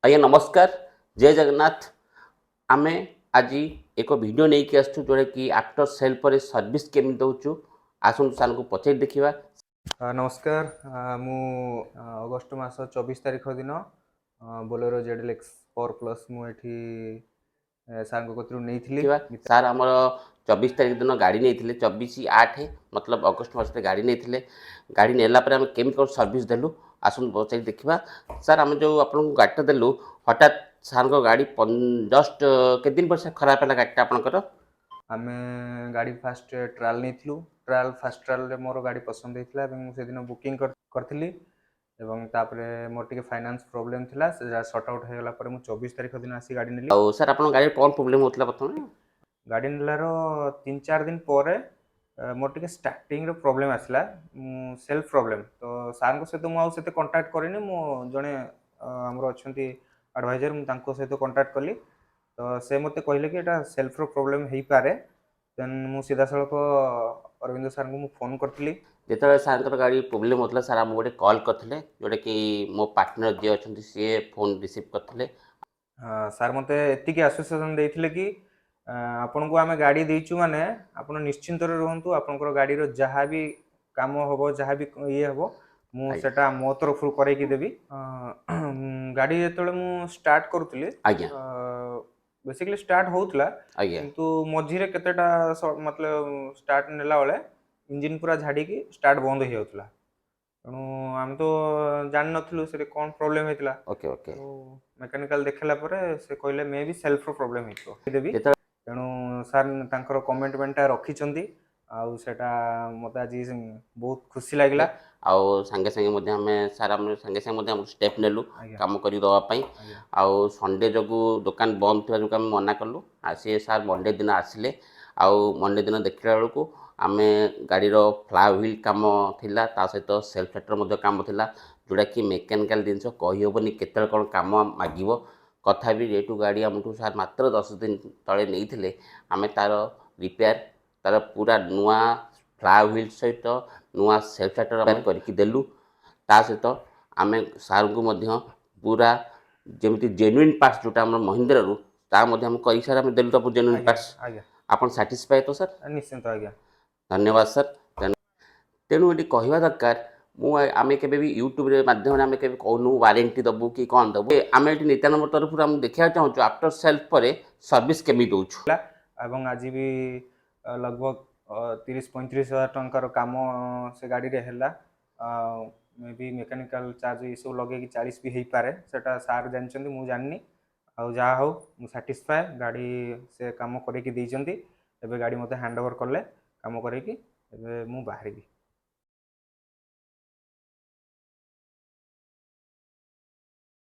आज्ञा नमस्कार जय जगन्नाथ आमे आज एक वीडियो नहीं कि आसु जोड़े कि आफ्टर सेल पर सर्विस केमी दौचु आसु सार को पचार देखा। नमस्कार मु अगस्ट मास 24 तारिख दिन बोलेरो जेडएलएक्स पावर प्लस मुझे सार कतरू नहीं सार आम 24 तारिख दिन गाड़ी नहीं 24/8 मतलब अगस्ट मास गाड़ी नहीं गाड़ी नेला आम केमी कौन सर्विस देलु आसु पचार देखा। सार आम जो आपको गाड़ीटा देलु हठात सार गाड़ी जस्ट के दिन पर खराब है गाड़ीटा आपंकर आम गाड़ी फास्ट ट्रायल नहीं ट्रायल फास्ट ट्रायल मोर गाड़ी पसंद होता से दिन बुकिंग करी तापर मोर टे फाइनान्स प्रोब्लेम था सर्ट आउट होगा 24 तारिख दिन आसी गाड़ी नेली। सर आप गाड़ी कौन प्रोब्लेम होता प्रथम गाड़ी नेलार 3-4 दिन पर मोर टे स्टार्टिंग प्रोब्लेम आसला सेल्फ प्रोब्लेम तो सार सहित मुझे कंटाक्ट करेनि मु जड़े आमर अच्छा एडभाइजर सहित कंटाक्ट कली तो से मत कहले कि एटा सेल्फ प्रोब्लेम हो पारे देन मु सीधा सड़क अरविंद सार को फोन करी जिते सार गाड़ी प्रोब्लेम होता सार आम गोटे कल करते जोटा कि मो पार्टनर जी अच्छा सी फोन रिसीव करते सार मत एति आश्वासन देते कि आपण को आम गाड़ी देचु माने आपण निश्चिंत रुहतु आपंकर गाड़ी जहाँ भी काम हम जहाँ भी ये हम मुझा मो तरफ करके देवी गाड़ी जो स्टार्ट करुली बेसिकली स्टार्ट होता किंतु मझे केतेटा मतलब स्टार्ट नेला बेले इंजिन पूरा झाड़ी स्टार्ट बंद हो जाता तेणु आम तो जान नु से कौन प्रोब्लेम होता ओके ओके मेकानिकल देखला से कहले मे भी सेल्फ प्रोब्लेम देवी तेणु सार कमिटमेंटा रखिंट आउटा मत आज बहुत खुशी लगे आउ सांगे सांगे हमें सार आम सांगे सांगे स्टेप नेलु काम कर दवापाई आउ संडे जो दुकान बंद थी जो मना कलु सी सार मंडे दिन आसिले आउ मंडे दिन देखला बेलू आम गाड़ी फ्लाई व्हील कम थिला ता सहित सेल्फ सेटर कम थिला जोड़ा कि मेकानिकल जिनस कहीहबनी केत कौन कम मागिब कथा भी जेटू गाड़ी आमठू सार मात्र 10 दिन तले नहीं आम तार रिपेयर तार पूरा नुआ फ्लाई व्हील सहित नुआ सेल्फ सेटर करके देलु ता सहित आम सार को पूरा जमी जेन्युइन पार्ट्स जोटा महिंद्रा रू ता कर सार आम देलु तो जेन्युइन पार्ट्स आप साटिस्फाए तो सर निश्चिंत आज्ञा धन्यवाद सर तेणु ये कहवा दरकार आम के यूट्यूब माध्यम आम के कहूँ वारंटी दबू कि कौन दबू आम ये नित्यानंद तरफ आम देखा चाहूँ आफ्टर सेल्फ पर सर्विस केमी दौचु आज भी लगभग 30-35 हजार टंकार काम से गाड़ी रे हैला मे भी मेकानिकल चार्ज ये सब लगे 40 भी हो पारे सेटा सार जानते मुझे जाननी आउ जहाँ हो मुझे साटिस्फाए गाड़ी से काम करके गाड़ी मत हैंड ओवर कले काम करके बाहर